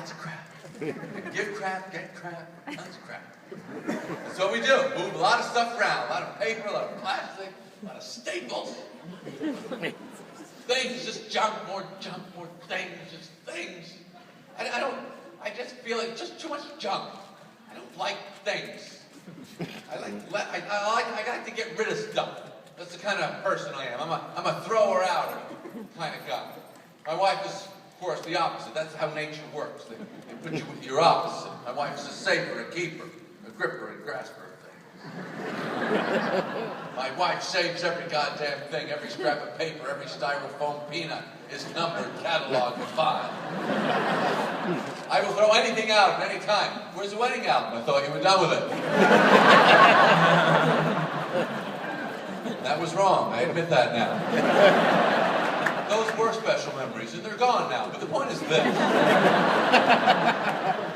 lots of crap. Give crap, get crap, tons of crap. That's what we do. Move a lot of stuff around. A lot of paper, a lot of plastic, a lot of staples. Things, just junk, more things, just things. I just feel like just too much junk. I don't like things. I like to get rid of stuff. That's the kind of person I am. I'm a thrower out kind of guy. My wife is, of course, the opposite. That's how nature works. They put you with your opposite. My wife's a saver, a keeper, a gripper and grasper of things. My wife saves every goddamn thing, every scrap of paper, every styrofoam peanut is numbered, cataloged, and filed. I will throw anything out at any time. Where's the wedding album? I thought you were done with it. That was wrong. I admit that now. Those were special memories, and they're gone now. But the point is this.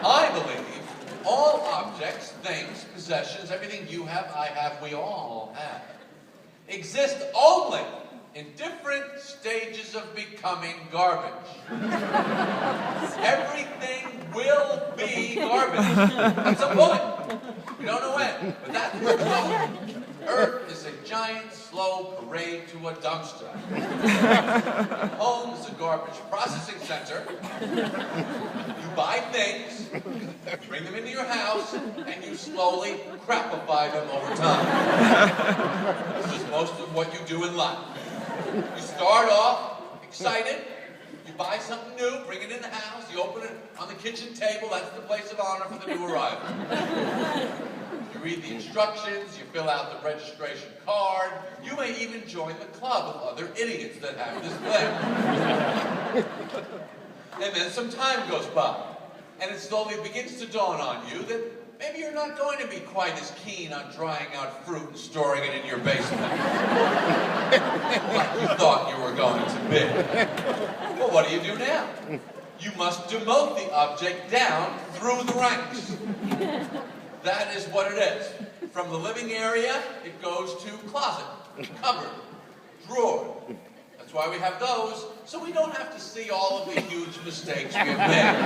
I believe all objects, things, possessions, everything you have, I have, we all have, exist only in different stages of becoming garbage. Everything will be garbage at some point. We don't know when, but that's where it's going. Earth is a giant, slow parade to a dumpster. Home is a garbage processing center. You buy things, bring them into your house, and you slowly crapify them over time. This is most of what you do in life. You start off excited, you buy something new, bring it in the house, you open it on the kitchen table, that's the place of honor for the new arrival. You read the instructions, you fill out the registration card, you may even join the club of other idiots that have this thing. And then some time goes by, and it slowly begins to dawn on you that maybe you're not going to be quite as keen on drying out fruit and storing it in your basement like you thought you were going to be. Well, what do you do now? You must demote the object down through the ranks. That is what it is. From the living area, it goes to closet, cupboard, drawer. That's why we have those, so we don't have to see all of the huge mistakes we have made.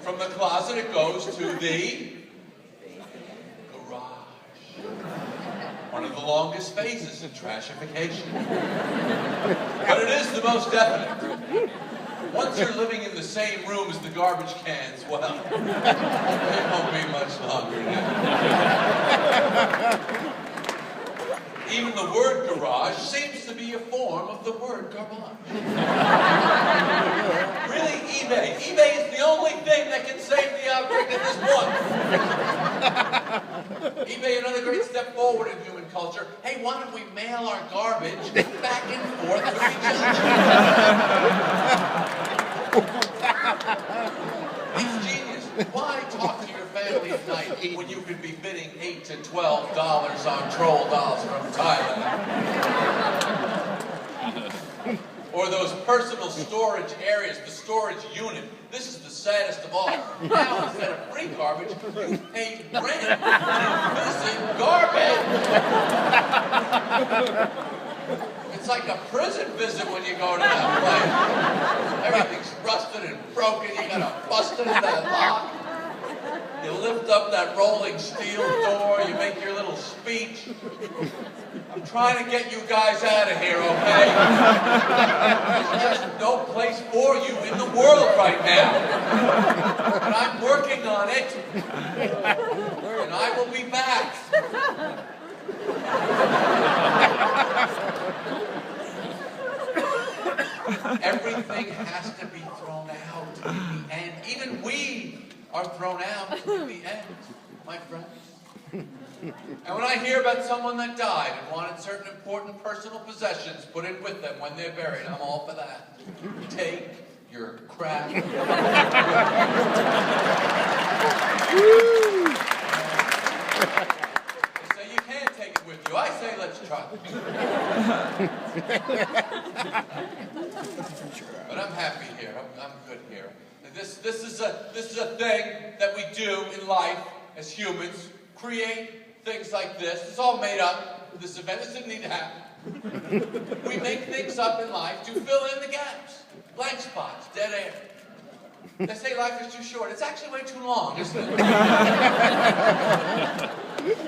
From the closet, it goes to the garage. One of the longest phases in trashification. But it is the most definite. Once you're living in the same room as the garbage cans, well, it won't be much longer now. Even the word garage seems to be a form of the word garbage. Really, eBay. eBay is the only thing that can save the object at this point. eBay, another great step forward in human culture. Hey, why don't we mail our garbage back and forth to each other? It's genius. Why talk to your family at night when you could be bidding $8 to $12 on troll dolls from Thailand? Or those personal storage areas, the storage unit. This is the saddest of all. Now, instead of free garbage, you pay rent to visit garbage. It's like a prison visit when you go to that place. Everything's rusted and broken. You gotta bust into that lock. You lift up that rolling steel door. You make your little speech. I'm trying to get you guys out of here, okay? There's just no place for you in the world right now. And I'm working on it. And I will be back. Everything has to be thrown out in the end. Even we are thrown out in the end, my friends. And when I hear about someone that died and wanted certain important personal possessions put in with them when they're buried, I'm all for that. Take your crap. They say you can't take it with you. I say let's try. But I'm happy here. I'm good here. This is a thing that we do in life as humans. Create things like this. It's all made up. This event didn't need to happen. We make things up in life to fill in the gaps. Blank blank spots, dead air. They say life is too short. It's actually way too long, isn't it?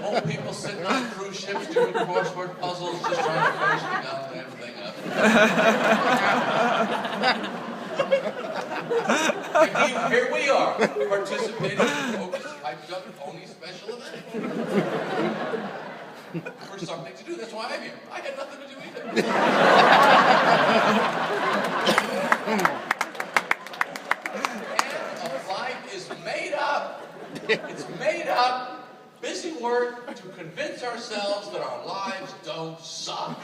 Old people sitting on cruise ships doing crossword puzzles, just trying to finish the goddamn thing up. And here we are, participating in Focus hyped up pony special event. For something to do. That's why I'm here. I had nothing to do either. And life is made up. It's made up. Busy work to convince ourselves that our lives don't suck.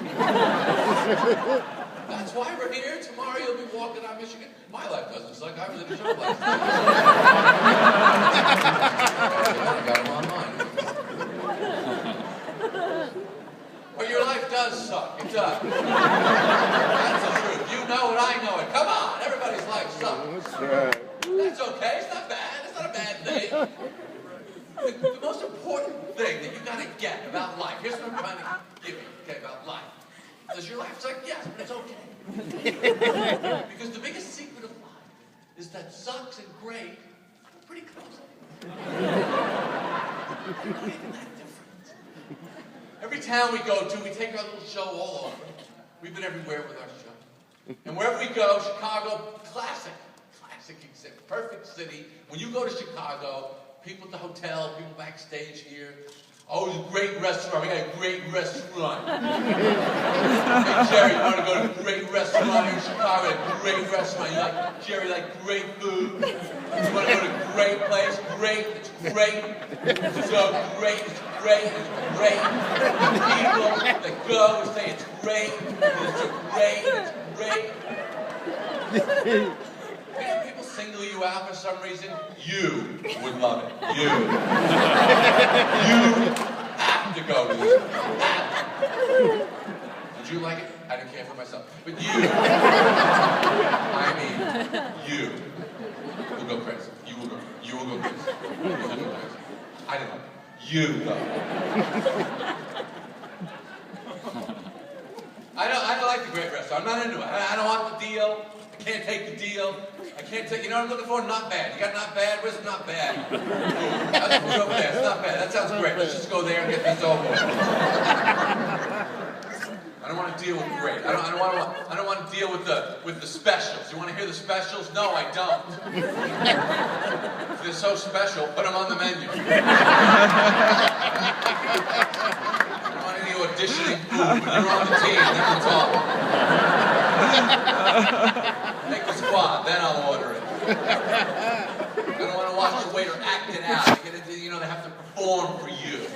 That's why we're here. Tomorrow you'll be walking on Michigan. My life doesn't suck. I was in a show last night. I got them online. But your life does suck. It does. That's the truth. You know it, I know it. Come on, everybody's life sucks. That's okay. It's not bad. It's not a bad thing. The most important thing that you gotta get about life, here's what I'm trying to give you, okay, about life. Does your life suck? Yes, but it's okay. Because the biggest secret of life is that sucks and great are pretty close. Not even that different. Every town we go to, we take our little show all over. We've been everywhere with our show. And wherever we go, Chicago, classic exhibit, perfect city. When you go to Chicago, people at the hotel, people backstage here. Oh, it's a great restaurant. We got a great restaurant. Hey, Jerry, you want to go to a great restaurant here in Chicago? A great restaurant. You like, Jerry, like great food? You want to go to a great place? Great. It's great. It's so great. It's great. It's great. People that go and say it's great. It's great. It's great. And people single you out for some reason, you would love it. You have to go to this. Did you like it? I didn't care for myself. But you, I mean, you will go crazy. You will go crazy. You will go crazy. I didn't like it. You, though. I don't like the great restaurant. I'm not into it. I don't want the deal. I can't take the deal. I can't take, you know what I'm looking for? Not bad. You got not bad? Where's not bad? That's what's over there. It's not bad. That sounds great. Let's just go there and get this over with. I don't want to deal with great. I don't want to deal with the specials. You want to hear the specials? No, I don't. If they're so special, put them on the menu. I don't want any auditioning food. When you're on the team, then we'll talk. Make the squad, then I'll order it. I don't want to watch the waiter act it out. They have to perform for you.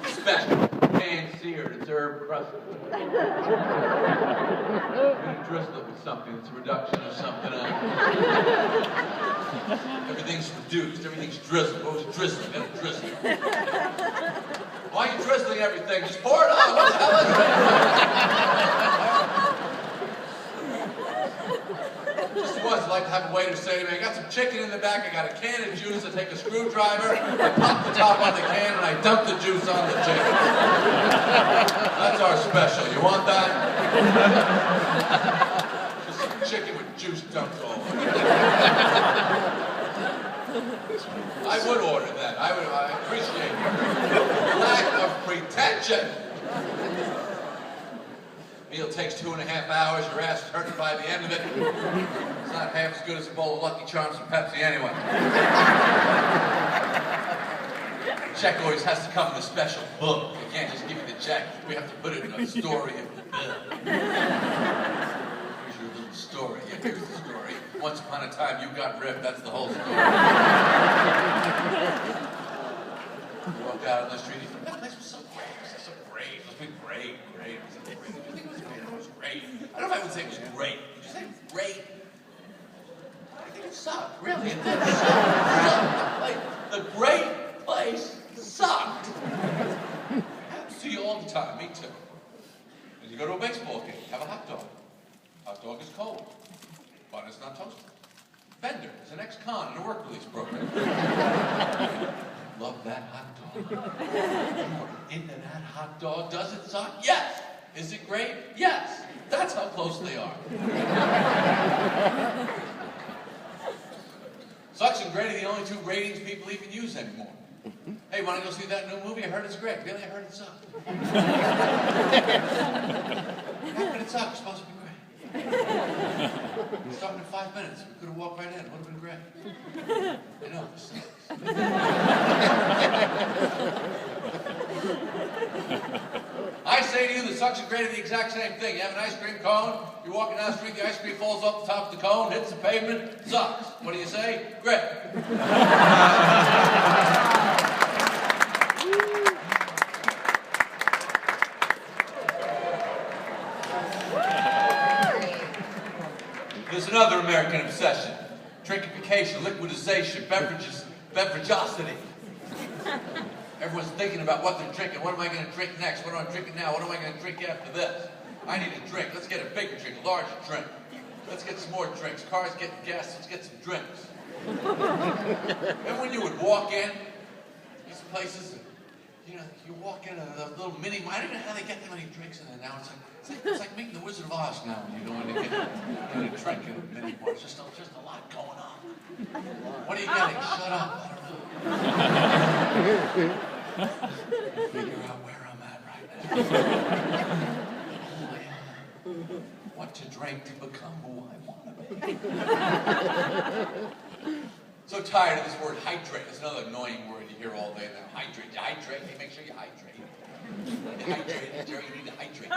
Special. Pan-seared, it's herb crusted. You're going to drizzle it with something. It's a reduction of something else. Everything's reduced. Everything's drizzled. What was drizzling? Then drizzling. Why are you drizzling everything? Just pour it on. What the hell is that? Just once, I'd like to have a waiter say to me, I got some chicken in the back, I got a can of juice, I take a screwdriver, I pop the top on the can, and I dump the juice on the chicken. That's our special. You want that? Just some chicken with juice dumped all over it. I would order that. I appreciate it. Lack of pretension. Meal takes 2.5 hours, your ass is hurting by the end of it. It's not half as good as a bowl of Lucky Charms and Pepsi anyway. The check always has to come in a special book. They can't just give you the check. We have to put it in a story of the bill. Here's your little story. Yeah, here's the story. Once upon a time, you got ripped. That's the whole story. You walk out on the street, you think, that place was so great. It was so great. It must be great. Did you think it was great? It was great. I don't know if I would say it was great. Did you say great? I think it sucked, really. It did suck. The great place sucked. Happens to you all the time. Me too. When you go to a baseball game, have a hot dog. Hot dog is cold. Bun is not toasted. Bender is an ex-con in a work release program. Love that hot dog. Into that hot dog. Does it suck? Yes. Is it great? Yes. That's how close they are. YouTube ratings people even use anymore. Hey, want to go see that new movie? I heard it's great. Really? I heard it sucked. How could it suck? It's supposed to be great. It's starting in 5 minutes. We could have walked right in. It would have been great. I know, it sucks. I say to you, the sucks and great are the exact same thing. You have an ice cream cone, you're walking down the street, the ice cream falls off the top of the cone, hits the pavement, sucks. What do you say? Great. There's another American obsession. Drinkification, liquidization, beverageosity. Everyone's thinking about what they're drinking. What am I going to drink next? What am I drinking now? What am I going to drink after this? I need a drink. Let's get a bigger drink, a larger drink. Let's get some more drinks. Cars getting gas. Let's get some drinks. And when you would walk in these places, you know, you walk in a little mini. I don't know how they get that many drinks in there now. It's like meeting the Wizard of Oz now when you go in to get a drink in a mini bar. It's just a lot going on. What are you getting? Shut up. I don't know. Figure out where I'm at right now. What to drink to become who I want to be. So tired of this word hydrate. It's another annoying word you hear all day now. Hydrate. You hydrate. Hey, make sure you hydrate. You hydrate, Jerry. You need to hydrate.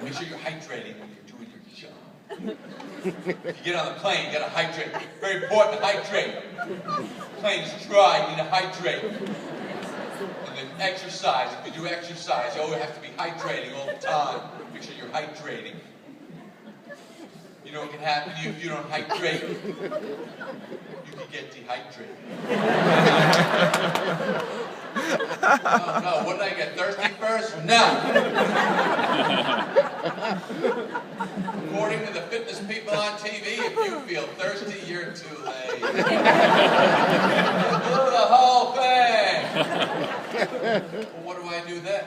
Make sure you're hydrating when you're doing your job. If you get on the plane, you gotta hydrate. Very important to hydrate. The plane is dry, you need to hydrate. And then exercise. If you do exercise, you always have to be hydrating all the time. Make sure you're hydrating. You know what can happen to you if you don't hydrate? You can get dehydrated. Oh no, what did I get? Thirsty first? No! According to the fitness people on TV, if you feel thirsty, you're too late. Do the whole thing! Well, what do I do then?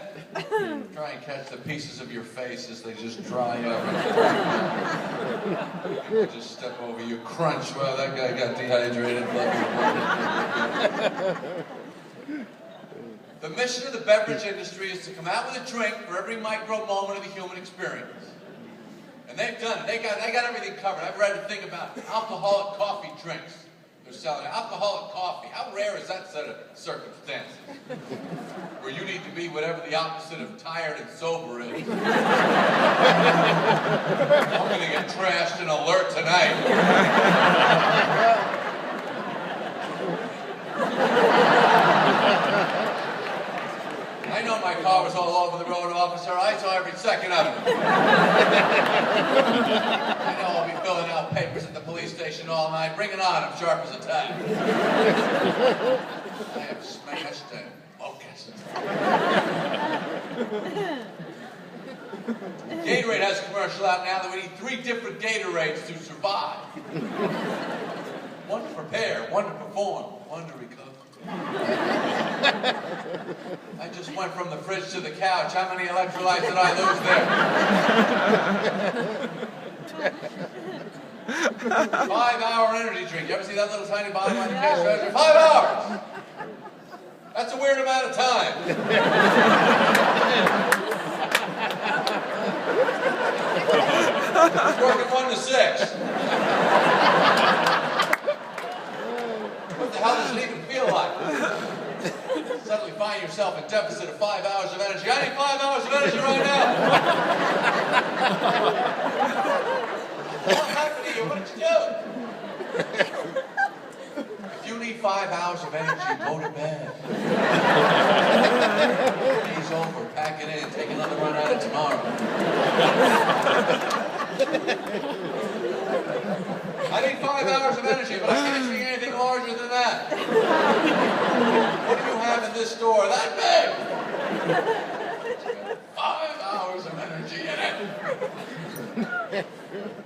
Try and catch the pieces of your face as they just dry up. You just step over, you crunch. Well, that guy got dehydrated. The mission of the beverage industry is to come out with a drink for every micro moment of the human experience. And they've done it. They got everything covered. I've read a thing about alcoholic coffee drinks. They're selling alcoholic coffee. How rare is that set of circumstances? Where you need to be whatever the opposite of tired and sober is. I'm going to get trashed and alert tonight. I know my car was all over the road, officer. I saw every second of it. I know I'll be filling out papers at the police station all night. Bring it on, I'm sharp as a tack. I have smashed and focused. Gatorade has a commercial out now that we need 3 different Gatorades to survive. One to prepare, one to perform, one to recover. I just went from the fridge to the couch. How many electrolytes did I lose there? 5-hour energy drink. You ever see that little tiny bottle on the cash register? 5 hours! That's a weird amount of time. It's working 1 to 6. What the hell does it even feel like? Suddenly find yourself in deficit of 5 hours of energy. I need 5 hours of energy right now. What happened to you? What did you do? If you need 5 hours of energy, go to bed. Day's over. Pack it in. Take another run at it tomorrow. I need 5 hours of energy, but I can't drink anything larger than that. What do you have in this store? That big! 5 hours of energy in it.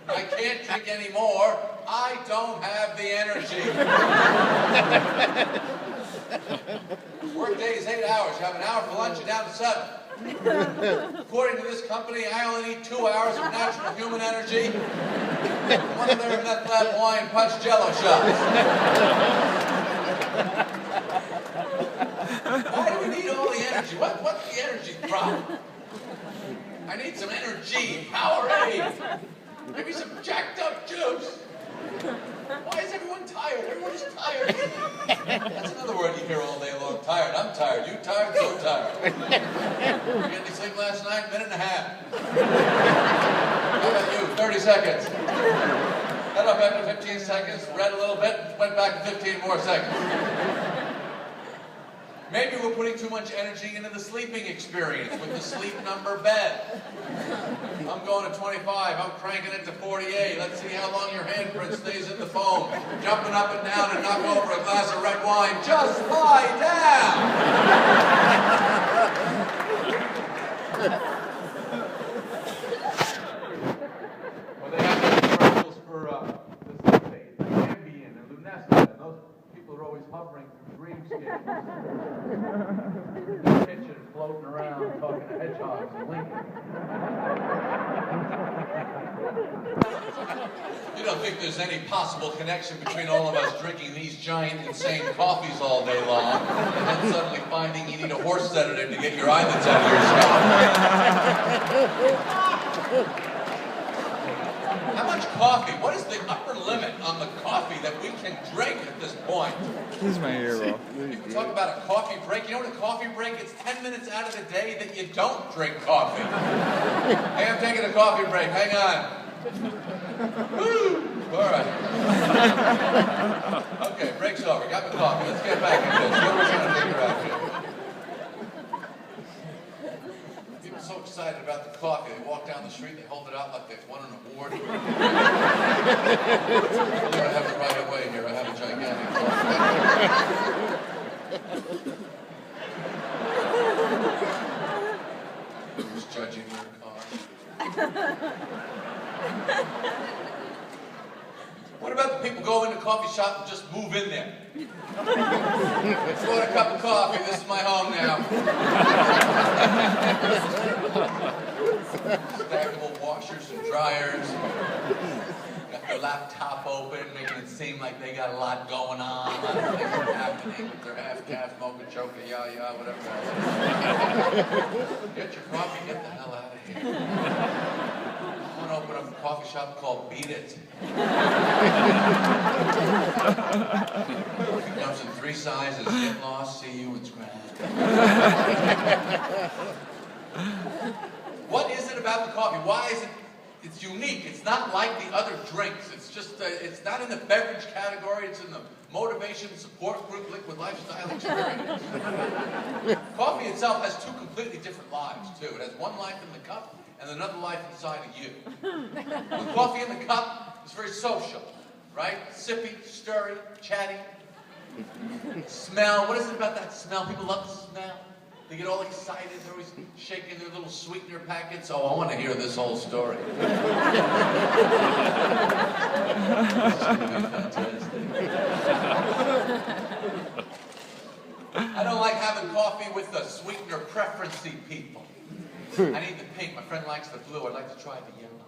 I can't drink anymore. I don't have the energy. Workday is 8 hours. You have an hour for lunch, you're down to 7. According to this company, I only need 2 hours of natural human energy. One of their meth lab wine punch jello shots. energy. What's the energy problem? I need some energy, Powerade. Maybe some jacked up juice. Why is everyone tired? Everyone's tired. That's another word you hear all day long. Tired. I'm tired. You tired? So tired. You get any sleep last night? Minute and a half. How about you? 30 seconds. Got up after 15 seconds, read a little bit, went back to 15 more seconds. Maybe we're putting too much energy into the sleeping experience with the sleep number bed. I'm going to 25, I'm cranking it to 48. Let's see how long your handprint stays in the foam. Jumping up and down and knock over a glass of red wine. Just lie down! Well, they have those commercials for the sleep aid, like Ambien and Lunesta, and those people are always hovering through dreamscapes. In the kitchen, floating around, talking to hedgehogs and Lincoln. You don't think there's any possible connection between all of us drinking these giant, insane coffees all day long, and then suddenly finding you need a horse sedative to get your eyelids out of your skull? How much coffee? What is the upper limit on the coffee that we can drink at this point? He's my hero. People talk about a coffee break. You know what a coffee break? It's 10 minutes out of the day that you don't drink coffee. Hey, I'm taking a coffee break. Hang on. Woo! All right. Okay, break's over. Got the coffee. Let's get back into this. What are we trying to figure out here? People are so excited about the coffee. They walk down the street, they hold it out like they've won an award. I have it right away here. I have a gigantic coffee. Who's judging your coffee? What about the people go in the coffee shop and just move in there? Let's want a cup of coffee. This is my home now. Stackable washers and dryers. Got their laptop open, making it seem like they got a lot going on. A lot of things are happening with their half-calf, mocha, choker, whatever. Get your coffee, get the hell out of here. I want to open up a coffee shop called Beat It. It comes in 3 sizes: get lost, see you, and scratch. What is it about the coffee? Why is it? It's unique. It's not like the other drinks. It's just, it's not in the beverage category. It's in the motivation support group liquid lifestyle experience. Coffee itself has 2 completely different lives, too. It has one life in the cup and another life inside of you. The coffee in the cup is very social, right? Sippy, stirry, chatty. Smell. What is it about that smell? People love the smell. They get all excited. They're always shaking their little sweetener packets. Oh, I want to hear this whole story. This is going to be fantastic. I don't like having coffee with the sweetener preference-y people. I need the pink. My friend likes the blue. I'd like to try the yellow.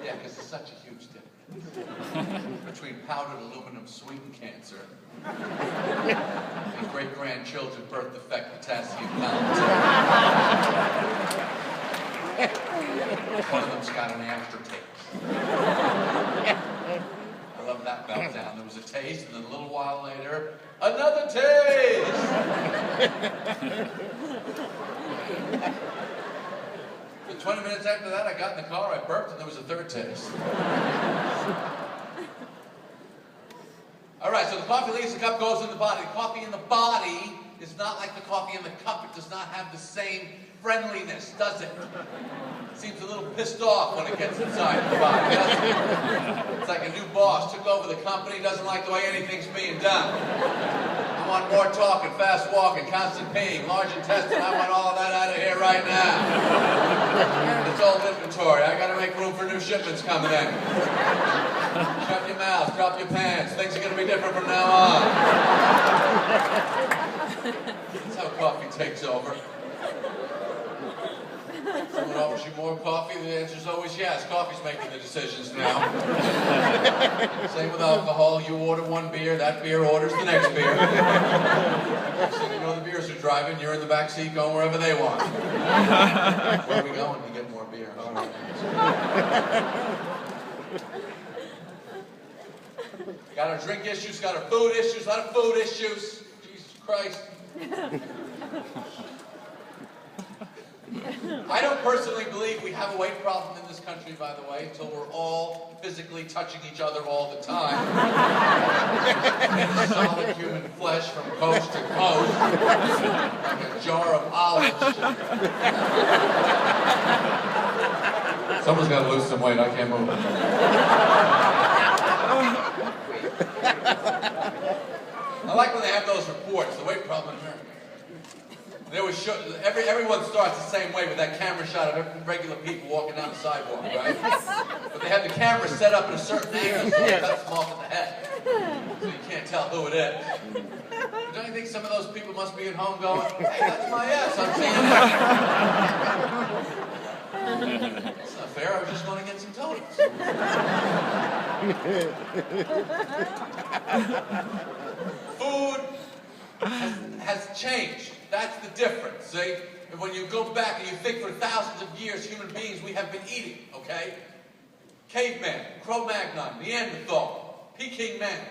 Yeah, because there's such a huge difference between powdered aluminum sweetened cancer and great-grandchildren birth defect potassium pounds. One of them's got an aftertaste. I love that meltdown. There was a taste, and then a little while later, another taste! 20 minutes after that, I got in the car, I burped, and there was a 3rd taste. All right, so the coffee leaves the cup, goes in the body. The coffee in the body is not like the coffee in the cup. It does not have the same friendliness, does it? It seems a little pissed off when it gets inside the body, doesn't it? It's like a new boss took over the company, doesn't like the way anything's being done. I want more talking, fast walking, constant peeing, large intestine. I want all of that out of here right now. It's old inventory. I got to make room for new shipments coming in. Shut your mouth, drop your pants. Things are going to be different from now on. That's how coffee takes over. Someone offers you more coffee, the answer's always yes. Coffee's making the decisions now. Same with alcohol. You order one beer, that beer orders the next beer. So you know the beers are driving, you're in the back seat going wherever they want. Where are we going? You get more beer. All right. Got our drink issues, got our food issues, a lot of food issues. Jesus Christ. I don't personally believe we have a weight problem in this country, by the way, until we're all physically touching each other all the time. Solid human flesh from coast to coast, like a jar of olives. Someone's got to lose some weight, I can't move. I like when they have those reports, the weight problem in America. They always show, everyone starts the same way with that camera shot of regular people walking down the sidewalk, right? But they have the camera set up in a certain angle so it cuts them off at the head. So you can't tell who it is. But don't you think some of those people must be at home going, hey, that's my ass, I'm seeing that. That's not fair, I was just going to get some donuts. Food has changed. That's the difference, see? And when you go back and you think for thousands of years, human beings, we have been eating, okay? Caveman, Cro-Magnon, Neanderthal, Peking man.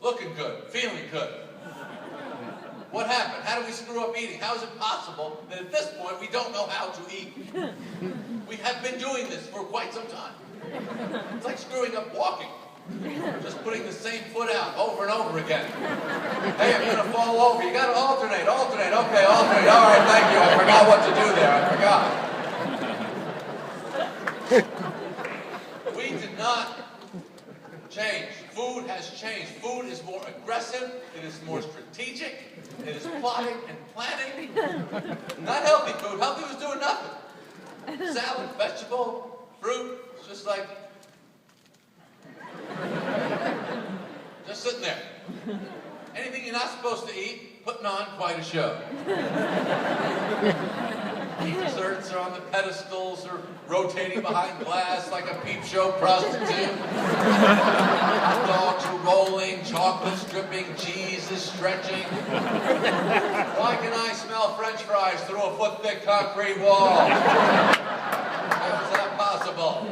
Looking good, feeling good. What happened? How do we screw up eating? How is it possible that at this point we don't know how to eat? We have been doing this for quite some time. It's like screwing up walking. Just putting the same foot out over and over again. Hey, I'm going to fall over. You got to alternate. Okay, alternate. All right, thank you. I forgot what to do there. I forgot. We did not change. Food has changed. Food is more aggressive. It is more strategic. It is plotting and planning. Not healthy food. Healthy was doing nothing. Salad, vegetable, fruit. It's just like... just sitting there. Anything you're not supposed to eat, putting on quite a show. Desserts are on the pedestals or rotating behind glass like a peep show prostitute. Hot dogs are rolling, chocolate's dripping, cheese is stretching. Why can I smell French fries through a foot-thick concrete wall? How is that possible?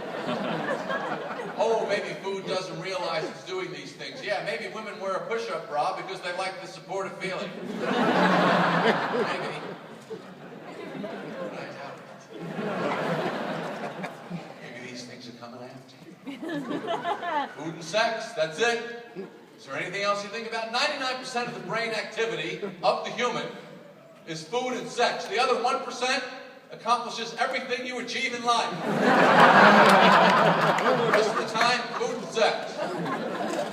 Oh, maybe food doesn't realize it's doing these things. Yeah, maybe women wear a push-up bra because they like the supportive feeling. Maybe. But I doubt it. Maybe these things are coming after you. Food and sex, that's it. Is there anything else you think about? 99% of the brain activity of the human is food and sex. The other 1% accomplishes everything you achieve in life. The rest of the time, food and sex.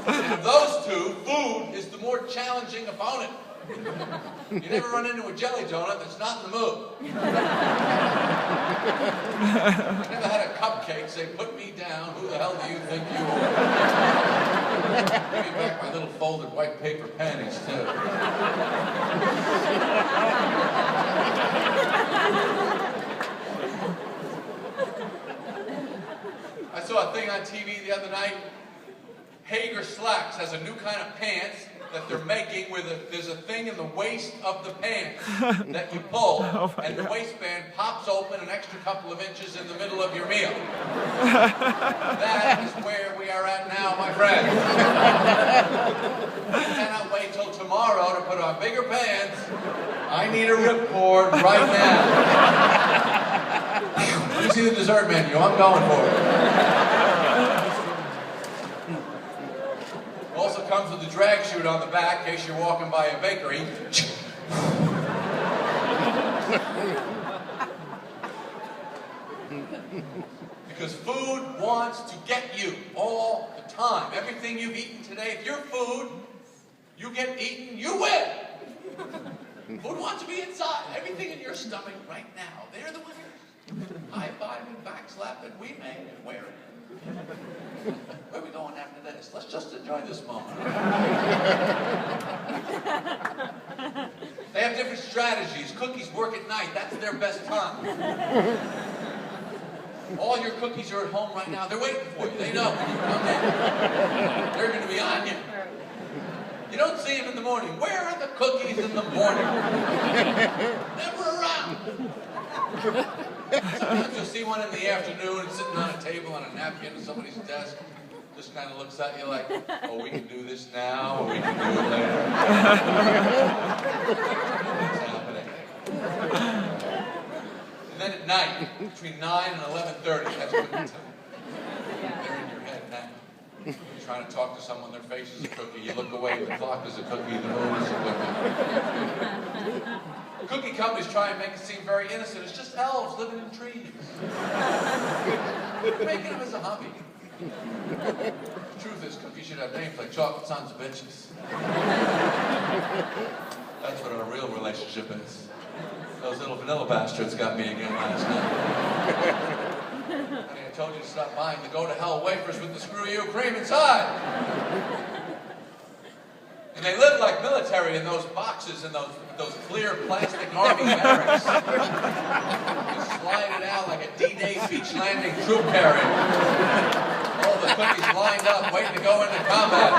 And of those two, food is the more challenging opponent. You never run into a jelly donut that's not in the mood. I never had a cupcake say, put me down, who the hell do you think you are? Give me back my little folded white paper panties, too. I saw a thing on TV the other night. Hager Slacks has a new kind of pants that they're making where there's a thing in the waist of the pants that you pull, and the waistband pops open an extra couple of inches in the middle of your meal. That is where we are at now, my friends. I cannot wait till tomorrow to put on bigger pants. I need a ripcord right now. You see the dessert menu, I'm going for it. Also comes with a drag chute on the back in case you're walking by a bakery. Because food wants to get you all the time. Everything you've eaten today, if your food, you get eaten, you win. Food wants to be inside. Everything in your stomach right now, they're the winners. High-fiving, back-slapping, we made it, wear it. Where are we going after this? Let's just enjoy this moment. They have different strategies. Cookies work at night. That's their best time. All your cookies are at home right now. They're waiting for you. They know when you come in. They're going to be on you. You don't see them in the morning. Where are the cookies in the morning? Never around. Sometimes you'll see one in the afternoon sitting on a table on a napkin at somebody's desk. Just kind of looks at you like, oh, we can do this now, or we can do it later. What's happening? And then at night, between 9 and 11:30, that's cookie time. They're in your head now. You're trying to talk to someone, their face is a cookie. You look away, the clock is a cookie, the moon is a cookie. Cookie companies try and make it seem very innocent. It's just elves living in trees. Making them as a hobby. The truth is, cookies should have names like chocolate sons of bitches. That's what our real relationship is. Those little vanilla bastards got me again last night. I told you to stop buying the go-to-hell wafers with the screw-you cream inside. And they live like military in those boxes in those clear plastic army barracks. You slide it out like a D-Day beach landing troop carrier. All the cookies lined up, waiting to go into combat.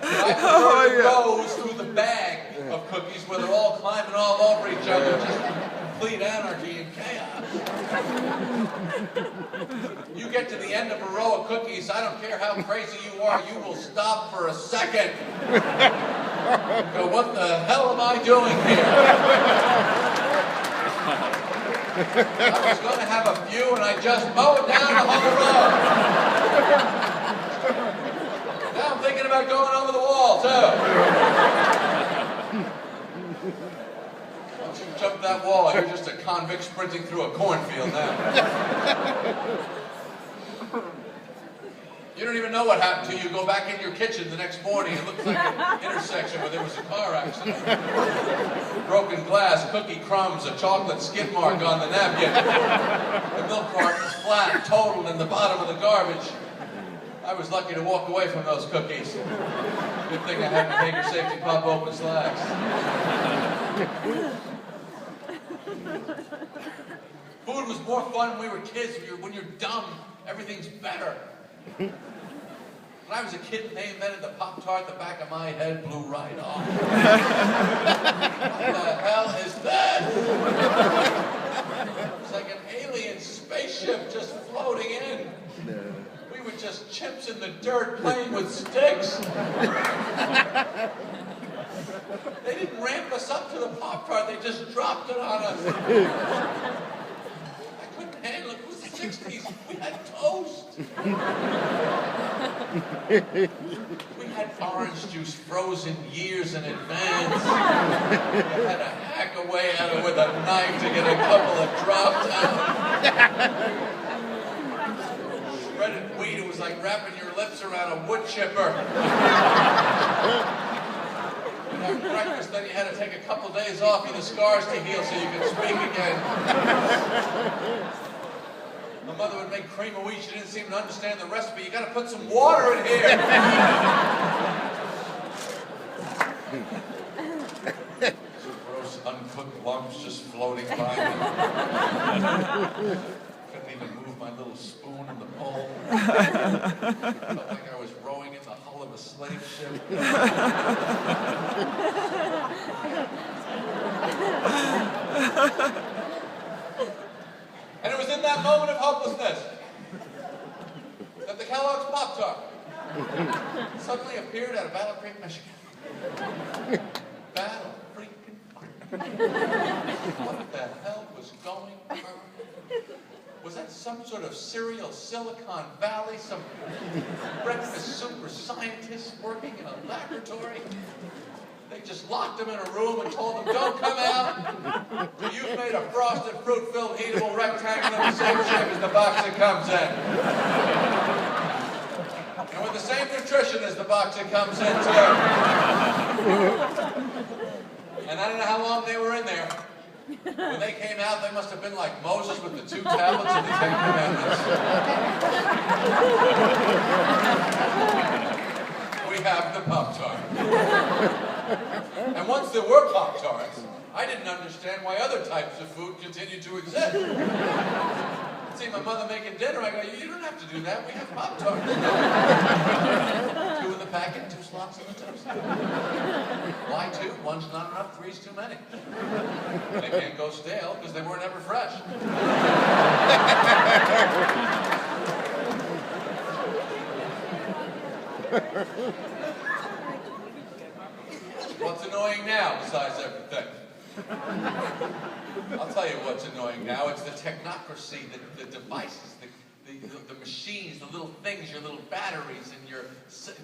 I prefer the rows through the bag of cookies where they're all climbing all over each other, just complete anarchy and chaos. You get to the end of a row of cookies, I don't care how crazy you are, you will stop for a second. Go, what the hell am I doing here? I was going to have a few and I just mowed down the whole row. Now I'm thinking about going over the wall, too. Once you jump that wall, you're just a convict sprinting through a cornfield now. You don't even know what happened to you. You go back in your kitchen the next morning. It looks like an intersection where there was a car accident. Broken glass, cookie crumbs, a chocolate skid mark on the napkin. The milk carton is flat, totaled in the bottom of the garbage. I was lucky to walk away from those cookies. Good thing I had my Hager safety pop open slacks. Food was more fun when we were kids. When you're dumb, everything's better. When I was a kid and they invented the Pop-Tart, the back of my head blew right off. What the hell is that? It was like an alien spaceship just floating in. We were just chips in the dirt playing with sticks. They didn't ramp us up to the Pop-Tart, they just dropped it on us. I couldn't handle it. It was the 60s. We had toast. We had orange juice frozen years in advance. You had to hack away at it with a knife to get a couple of drops out. Shredded wheat, it was like wrapping your lips around a wood chipper. And after breakfast, then you had to take a couple days off for the scars to heal so you could speak again. My mother would make cream of wheat. She didn't seem to understand the recipe. You got to put some water in here. Some gross, uncooked lumps just floating by me. Couldn't even move my little spoon in the bowl. Felt like I was rowing in the hull of a slave ship. And it was in that moment of hopelessness that the Kellogg's Pop-Tart suddenly appeared out of Battle Creek, Michigan. Battle freaking Creek. What the hell was going on? Was that some sort of serial Silicon Valley, some breakfast super scientist working in a laboratory? They just locked him in a room and told him, don't come out till you've made a frosted, fruit-filled, eatable rectangle in the same shape as the box it comes in. And with the same nutrition as the box it comes in, too. And I don't know how long they were in there. When they came out, they must have been like Moses with the 2 tablets of the 10 Commandments. We have the Pop-Tart. And once there were Pop-Tarts, I didn't understand why other types of food continued to exist. I'd see my mother making dinner, I go, you don't have to do that, we have Pop-Tarts. 2 in the packet, 2 slots in the toast. Why 2? 1's not enough, 3's too many. They can't go stale because they weren't ever fresh. What's annoying now besides everything? I'll tell you what's annoying now. It's the technocracy, the devices, the machines, the little things, your little batteries, and you're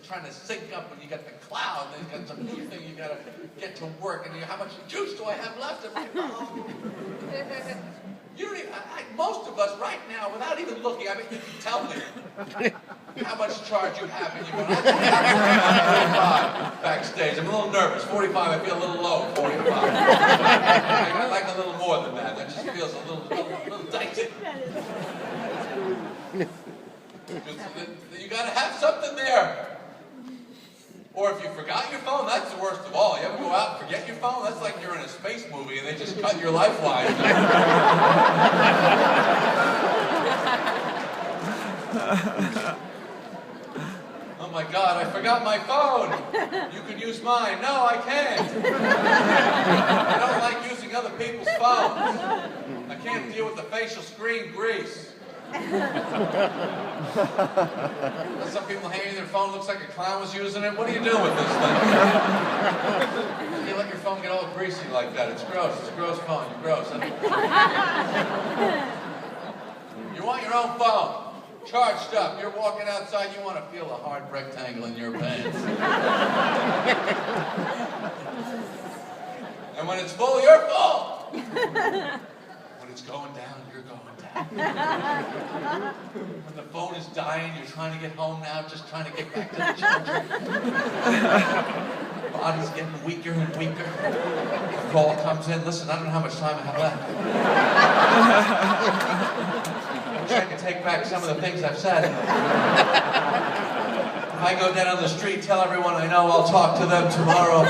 trying to sync up, and you got the cloud, and you got some new thing you got to get to work, and how much juice do I have left? You don't even, most of us right now, without even looking, I mean, you can tell me how much charge you have in you. I'm 45 backstage. I'm a little nervous. 45, I feel a little low. 45. I like a little more than that. That just feels a little dicey. You got to have something there. Or if you forgot your phone, that's the worst of all. You ever go out and forget your phone? That's like you're in a space movie and they just cut your lifeline. Oh my God, I forgot my phone. You can use mine. No, I can't. I don't like using other people's phones. I can't deal with the facial screen grease. Some people hand you their phone, looks like a clown was using it. What are you doing with this thing? You let your phone get all greasy like that. It's gross. It's a gross phone. You're gross. You want your own phone. Charged up. You're walking outside, you want to feel a hard rectangle in your pants. And when it's full, you're full. When it's going down, you're going down. When the phone is dying, you're trying to get home now, just trying to get back to the charger. Body's getting weaker and weaker. The call comes in. Listen, I don't know how much time I have left. I wish I could take back some of the things I've said. If I go down on the street, tell everyone I know, I'll talk to them tomorrow.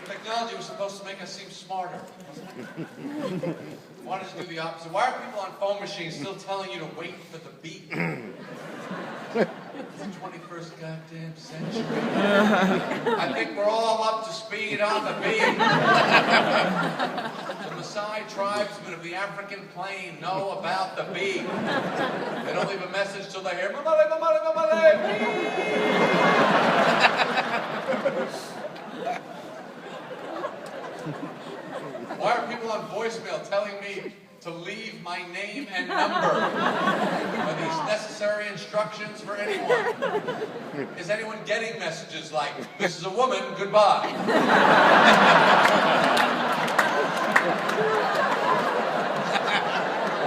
Technology was supposed to make us seem smarter. Why don't you do the opposite? Why are people on phone machines still telling you to wait for the beep? It's the 21st goddamn century. I think we're all up to speed on the beat. The Maasai tribesmen of the African plain know about the beat. They don't leave a message till they hear mamale, mamale, mamale, Why are people on voicemail telling me to leave my name and number? Are these necessary instructions for anyone? Is anyone getting messages like, this is a woman, goodbye?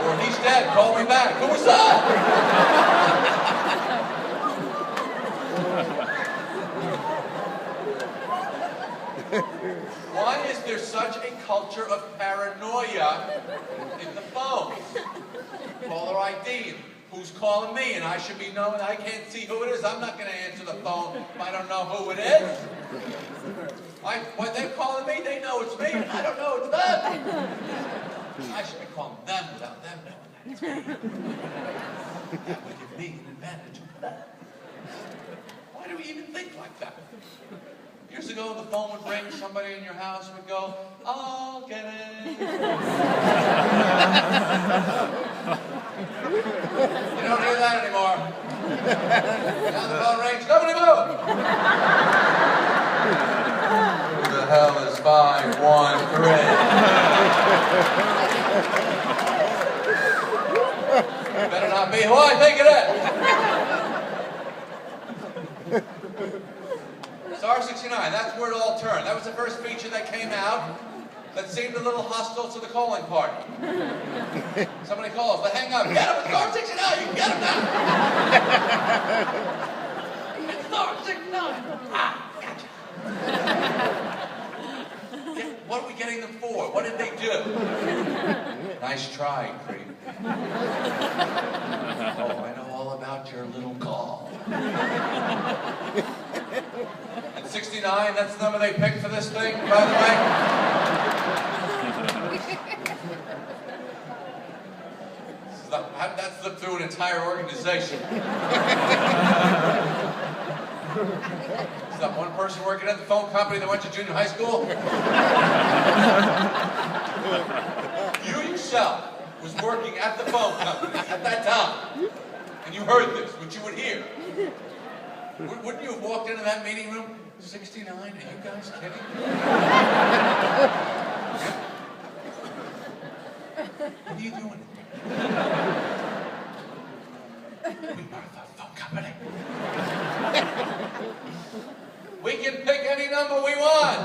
Or he's dead, call me back. Who was that? Why is there such a culture of paranoia in the phones? Caller ID, who's calling me, and I should be knowing I can't see who it is. I'm not going to answer the phone if I don't know who it is. When they're calling me, they know it's me, and I don't know it's them. I should be calling them without them knowing that it's me. That would give me an advantage over them. Why do we even think like that? Years ago, the phone would ring, somebody in your house would go, I'll get it. You don't hear that anymore. Now the phone rings, nobody move. Who the hell is 513? Better not be who I think it is. Star 69, that's where it all turned. That was the first feature that came out that seemed a little hostile to the calling party. Somebody calls, they hang up. Get him, it's Star 69, you can get him now. It's Star 69. Ah, gotcha. What are we getting them for? What did they do? Nice try, creep. Oh, I know all about your little call. And 69, that's the number they picked for this thing, by the way? That slipped through an entire organization. Is that one person working at the phone company that went to junior high school? You yourself was working at the phone company at that time, and you heard this, which you would hear. Wouldn't you have walked into that meeting room? 69? Are you guys kidding? What are you doing? We are the phone company. We can pick any number we want.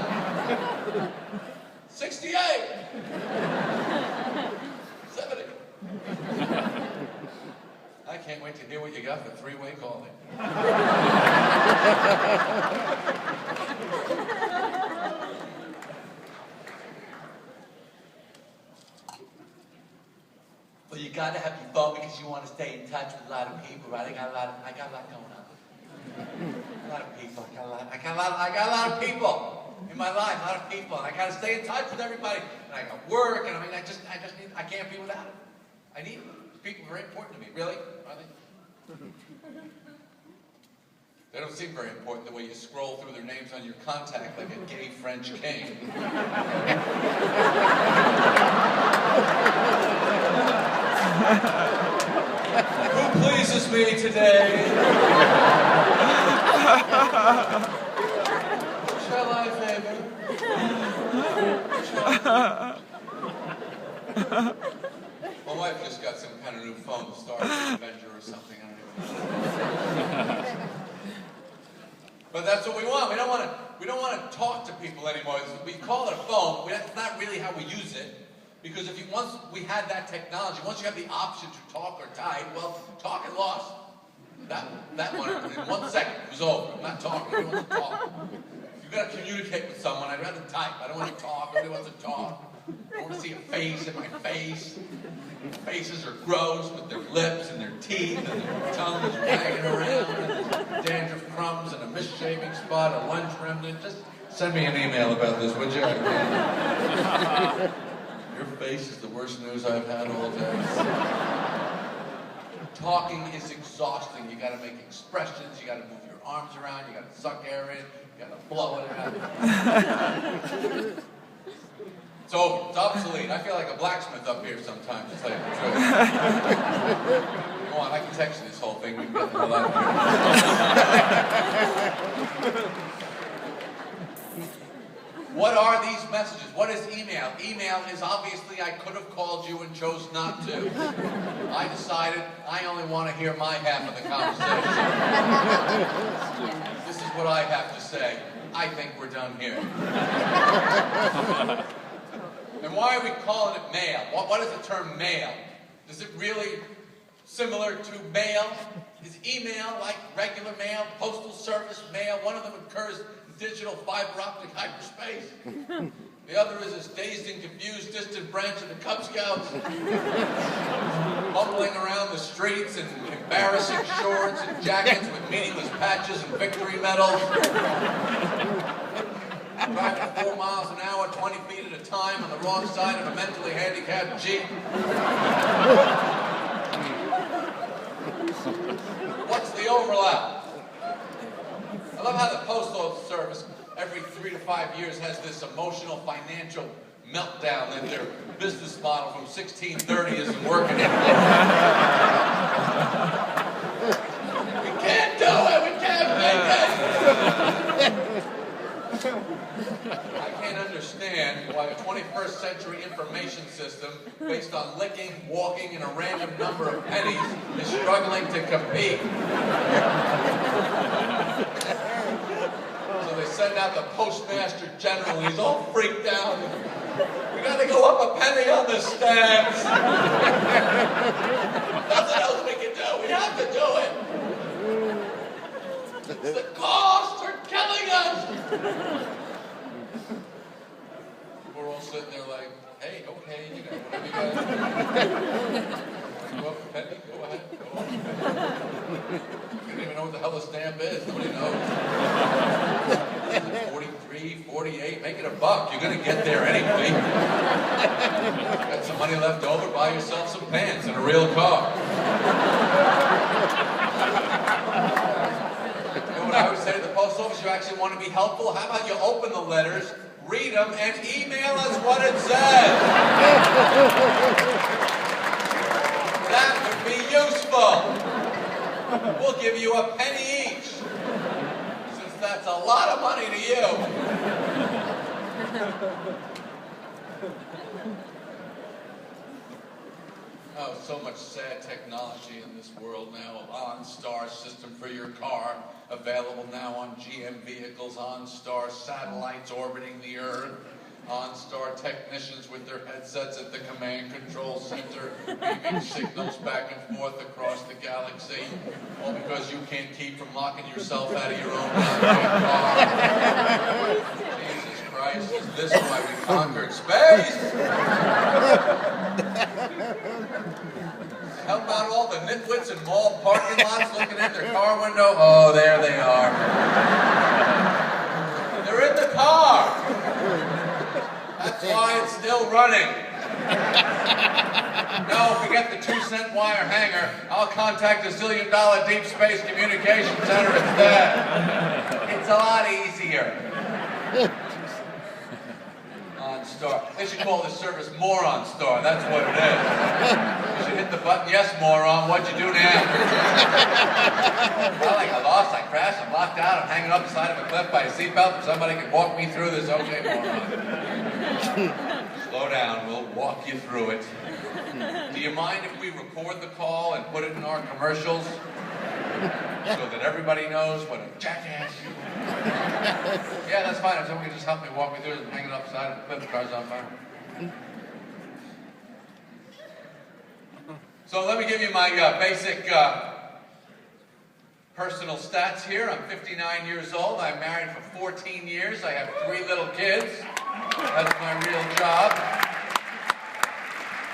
68. 70. I can't wait to hear what you got for three-way calling. Well, you gotta have your phone because you want to stay in touch with a lot of people, right? I got a lot going on. A lot of people. I got a lot of people in my life. A lot of people, and I gotta stay in touch with everybody. And I got work, and I can't be without it. I need them. People are very important to me. Really? Are they? They don't seem very important the way you scroll through their names on your contact like a gay French king. Who pleases me today? Shall I favor? My wife just got some kind of new phone, the Star Avenger or something. I don't know. But that's what we want. We don't want to talk to people anymore. We call it a phone. That's not really how we use it. Because once we had that technology, once you have the option to talk or type, well, talk and lost. That one, in 1 second, it was over. I'm not talking. I don't want to talk. If you've got to communicate with someone, I'd rather type. I don't want to talk. Nobody wants to talk. I want to see a face in my face. Faces are gross with their lips and their teeth and their tongues wagging around and there's dandruff crumbs and a misshaving spot, a lunch remnant. Just send me an email about this, would you? Your face is the worst news I've had all day. Talking is exhausting. You got to make expressions. You got to move your arms around. You got to suck air in. You got to blow it out. It's over. It's obsolete. I feel like a blacksmith up here sometimes, to tell you the truth. Go on, I can text you this whole thing. We can get the hell out of here. What are these messages? What is email? Email is obviously I could have called you and chose not to. I decided I only want to hear my half of the conversation. This is what I have to say. I think we're done here. And why are we calling it mail? What is the term mail? Is it really similar to mail? Is email like regular mail, postal service mail? One of them occurs in digital fiber optic hyperspace. The other is this dazed and confused distant branch of the Cub Scouts, bumbling around the streets in embarrassing shorts and jackets with meaningless patches and victory medals. Driving 4 miles an hour, 20 feet at a time on the wrong side of a mentally handicapped Jeep. What's the overlap? I love how the Postal Service every 3 to 5 years has this emotional financial meltdown that their business model from 1630 isn't working anymore. We can't do it! We can't make it! I can't understand why a 21st century information system based on licking, walking, and a random number of pennies is struggling to compete. So they send out the Postmaster General, and he's all freaked out. We gotta go up a penny on the stamps. Nothing else we can do. We have to do it. The costs are killing us. We're Well, Penny, go ahead. Go on. You don't even know what the hell a stamp is. Nobody knows. 43, 48, make it $1. You're going to get there anyway. Got some money left over, buy yourself some pants and a real car. You know what I would say to the post office? You actually want to be helpful? How about you open the letters, read them, and email us what it says? That would be useful. We'll give you a penny each, since that's a lot of money to you. Oh, so much sad technology in this world now. OnStar system for your car, available now on GM vehicles, OnStar satellites orbiting the Earth, OnStar technicians with their headsets at the command control center, beaming signals back and forth across the galaxy, all because you can't keep from locking yourself out of your own car. Jesus Christ, is this why we conquered space? How about all the nitwits in mall parking lots looking in their car window? Oh, there they are. They're in the car. That's why it's still running. No, forget the 2-cent wire hanger. I'll contact the $1 zillion Deep Space Communication Center instead. It's a lot easier. OnStar. They should call this service Moron Star. That's what it is. You should hit the button, yes, moron. What'd you do now? Well, I lost, I crashed, I'm locked out, I'm hanging up the side of a cliff by a seatbelt. If somebody can walk me through this, okay, moron. Slow down, we'll walk you through it. Do you mind if we record the call and put it in our commercials? So that everybody knows what a jackass you are. Yeah, that's fine. If someone can just help me walk me through it and hang it upside of the cliff, the car's on fire. So let me give you my basic personal stats here. I'm 59 years old. I'm married for 14 years. I have 3 little kids. That's my real job.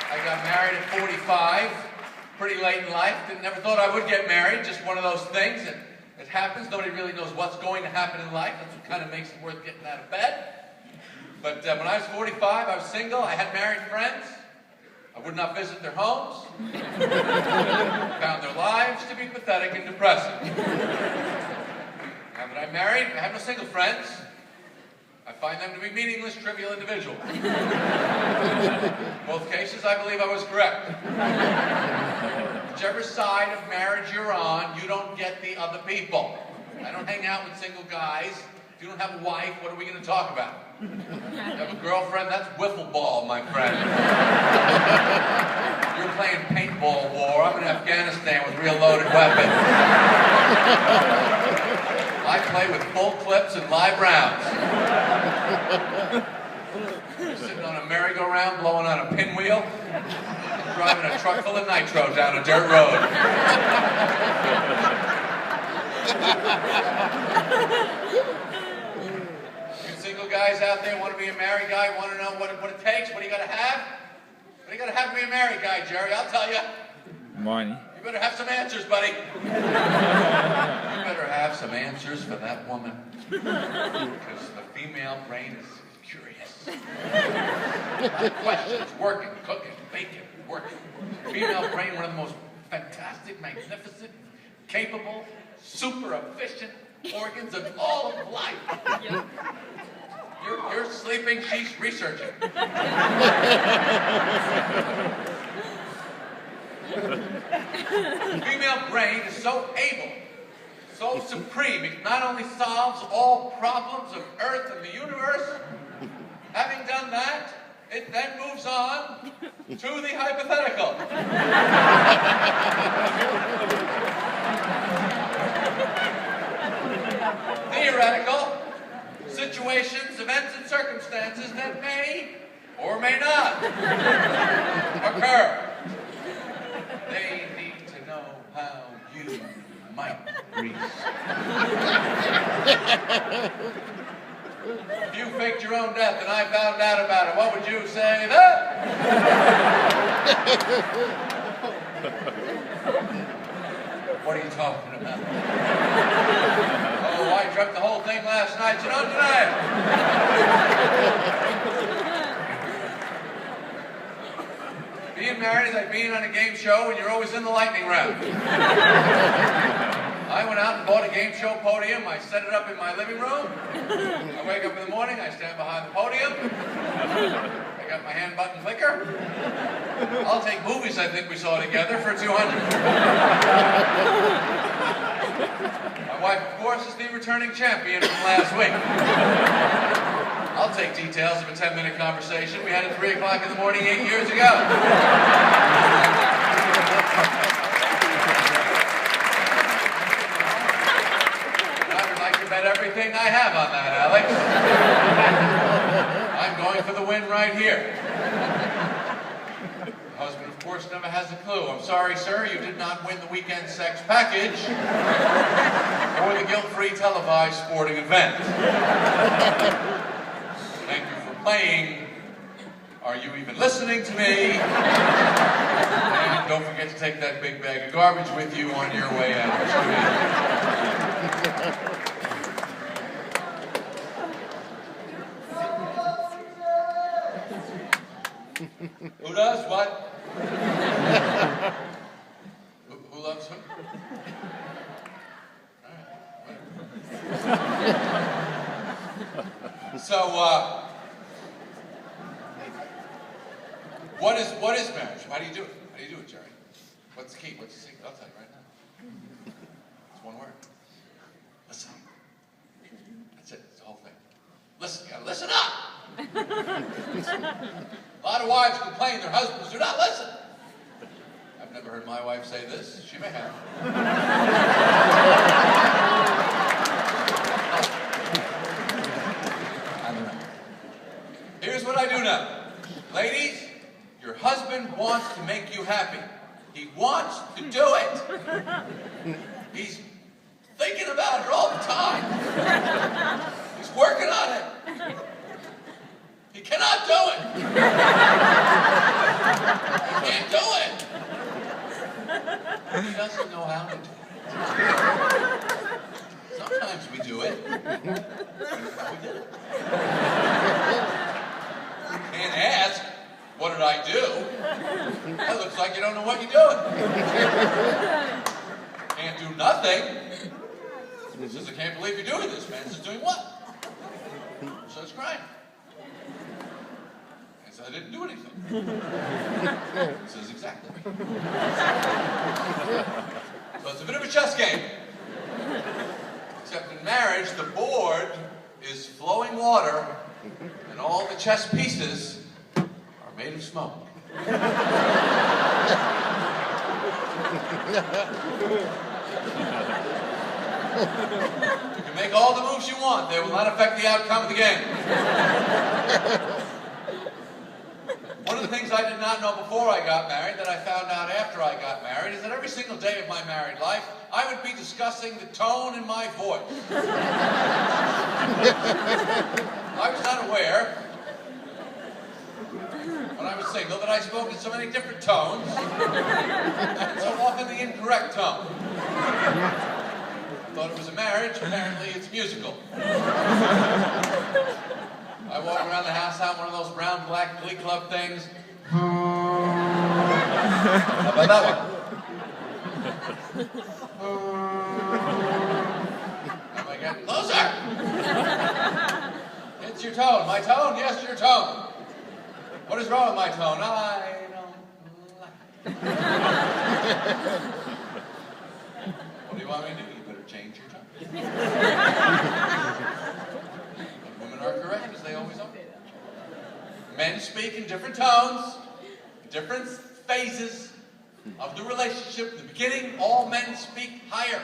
I got married at 45. Pretty late in life. Never thought I would get married. Just one of those things. It happens. Nobody really knows what's going to happen in life. That's what kind of makes it worth getting out of bed. But when I was 45, I was single. I had married friends. I would not visit their homes. Found their lives to be pathetic and depressing. Now that I'm married, I have no single friends. I find them to be meaningless, trivial individuals. In both cases, I believe I was correct. Whichever side of marriage you're on, you don't get the other people. I don't hang out with single guys. If you don't have a wife, what are we going to talk about? You have a girlfriend? That's wiffle ball, my friend. You're playing paintball war. I'm in Afghanistan with real loaded weapons. I play with full clips and live rounds. You're sitting on a merry-go-round, blowing on a pinwheel, driving a truck full of nitro down a dirt road. You single guys out there want to be a married guy, want to know what it takes? What do you got to have? What do you got to have to be a married guy, Jerry? I'll tell you. Money. You better have some answers, buddy. You better have some answers for that woman. Because the female brain is curious. A lot of questions, working, cooking, baking, working. Female brain, one of the most fantastic, magnificent, capable, super efficient organs of all of life. You're sleeping, she's researching. The female brain is so able, so supreme, it not only solves all problems of Earth and the universe, having done that, it then moves on to the hypothetical. Theoretical situations, events, and circumstances that may or may not occur. They need to know how you might breathe. If you faked your own death and I found out about it, what would you say then? What are you talking about? Oh, I dreamt the whole thing last night. You don't deny it. Being married is like being on a game show when you're always in the lightning round. I went out and bought a game show podium. I set it up in my living room. I wake up in the morning, I stand behind the podium. I got my hand button clicker. I'll take movies I think we saw together for $200. My wife, of course, is the returning champion from last week. I'll take details of a 10-minute conversation we had at 3 o'clock in the morning 8 years ago. I would like to bet everything I have on that, Alex. I'm going for the win right here. The husband, of course, never has a clue. I'm sorry, sir, you did not win the weekend sex package or the guilt-free televised sporting event. Thank you for playing. Are you even listening to me? And don't forget to take that big bag of garbage with you on your way out. Who does what? Who loves who? All right. So, what is marriage? How do you do it? How do you do it, Jerry? What's the key? What's the secret? I'll tell you right now. It's one word. Listen. That's it. It's the whole thing. Listen. You gotta listen up. A lot of wives complain their husbands do not listen. I've never heard my wife say this. She may have. I don't know. Here's what I do know. Ladies, your husband wants to make you happy. He wants to do it. He's thinking about it all the time. He's working on it. He cannot do it. He can't do it. He doesn't know how to do it. Sometimes we do it. Here's how we did it. You can't ask, what did I do? That looks like you don't know what you're doing. Can't do nothing. He says, I can't believe you're doing this, man. He says, doing what? So it's crying. He says, I didn't do anything. He says, exactly. So it's a bit of a chess game. Except in marriage, the board is flowing water, and all the chess pieces are made of smoke. You can make all the moves you want. They will not affect the outcome of the game. One of the things I did not know before I got married that I found out after I got married is that every single day of my married life, I would be discussing the tone in my voice. I was not aware, when I was single, that I spoke in so many different tones, and so often the incorrect tone. I thought it was a marriage, apparently it's musical. I walk around the house out one of those brown, black Glee Club things. How about that one? Am I getting closer? It's your tone. My tone? Yes, your tone. What is wrong with my tone? I don't like it. What do you want me to do? You better change your tone. Women are correct, as they always are. Men speak in different tones, different phases of the relationship. In the beginning, all men speak higher.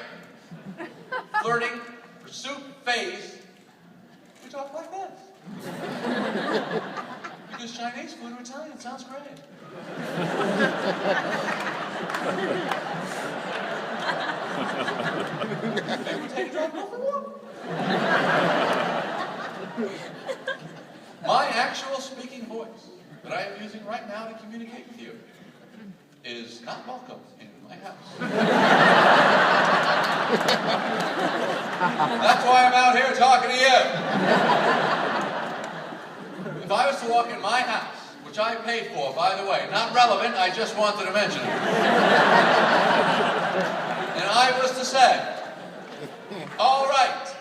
Flirting, pursuit phase, we talk like this. Because Chinese food or Italian sounds great. Maybe we take a drive and go for a walk. attempting right now to communicate with you is not welcome in my house. That's why I'm out here talking to you. If I was to walk in my house, which I paid for, by the way, not relevant, I just wanted to mention it. And I was to say, all right,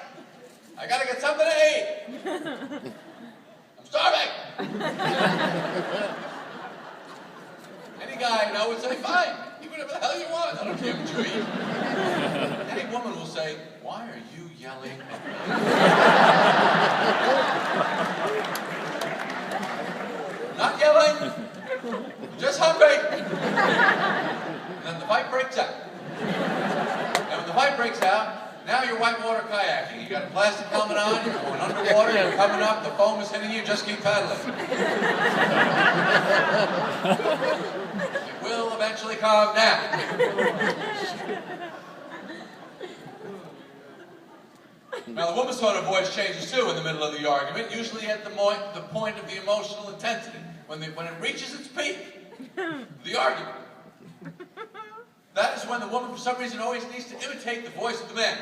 I gotta get something to eat. I'm starving. Any guy I know would say, fine, eat whatever the hell you want. I don't care what you eat. Any woman will say, why are you yelling at me? Not yelling, just hungry. And then the fight breaks out. And when the fight breaks out, now you're whitewater kayaking. You got a plastic helmet on, you're going underwater, you're coming up, the foam is hitting you, just keep paddling. It will eventually calm down. Now, the woman's tone of voice changes too in the middle of the argument, usually at the point of the emotional intensity, when it reaches its peak, the argument. That is when the woman, for some reason, always needs to imitate the voice of the man.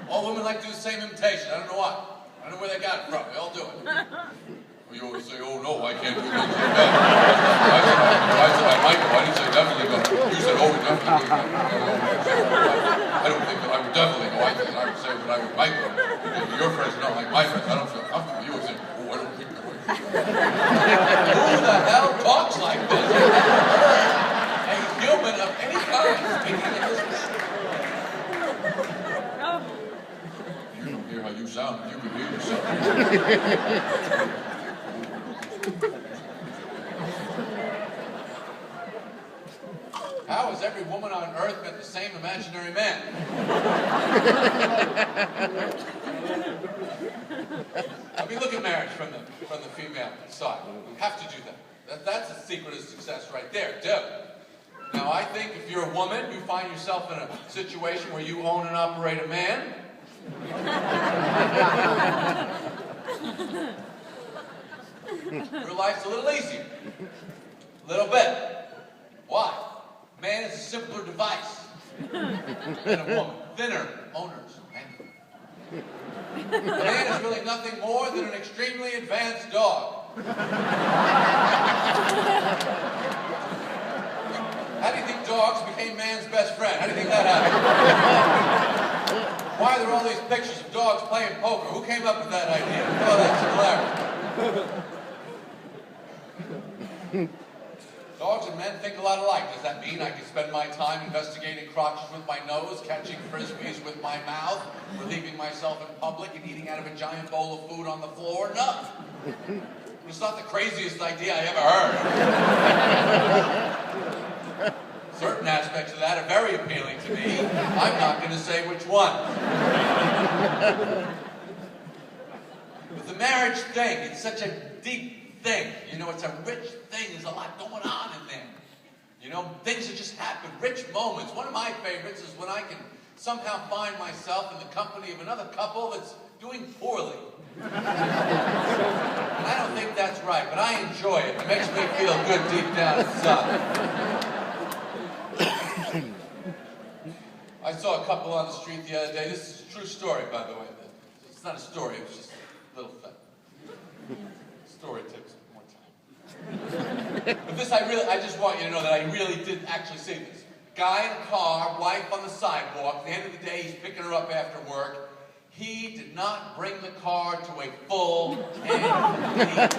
All women like to do the same imitation. I don't know why. I don't know where they got it from. They all do it. Well, you always say, oh no, I can't do that. I said I might go. I didn't say definitely go. You said, oh, definitely go. I don't think that I would definitely go. I think I would say that I would might go. Your friends are not like my friends. I don't feel comfortable. You would say, oh, I don't think I would. Who the hell talks like this? A human of any kind speaking in this manner. You don't hear how you sound, but you can hear yourself. How has every woman on earth met the same imaginary man? I mean, look at marriage from the female side. You have to do that. That's the secret of success right there, do. Now, I think if you're a woman, you find yourself in a situation where you own and operate a man. Your life's a little easier. A little bit. Why? Man is a simpler device than a woman. Thinner owners. A man is really nothing more than an extremely advanced dog. How do you think dogs became man's best friend? How do you think that happened? Why are there all these pictures of dogs playing poker? Who came up with that idea? Oh, that's hilarious. Dogs and men think a lot alike. Does that mean I can spend my time investigating crotches with my nose, catching frisbees with my mouth, relieving myself in public, and eating out of a giant bowl of food on the floor? No. It's not the craziest idea I ever heard. Certain aspects of that are very appealing to me. I'm not going to say which one. But the marriage thing, it's such a deep thing. You know, it's a rich thing. There's a lot going on in there. You know, things that just happen, rich moments. One of my favorites is when I can somehow find myself in the company of another couple that's doing poorly. And I don't think that's right, but I enjoy it. It makes me feel good deep down inside. I saw a couple on the street the other day. This is a true story, by the way. It's not a story, it was just a little thing. Story takes more time. But this, I just want you to know that I really did actually see this. Guy in a car, wife on the sidewalk. At the end of the day, he's picking her up after work. He did not bring the car to a full end.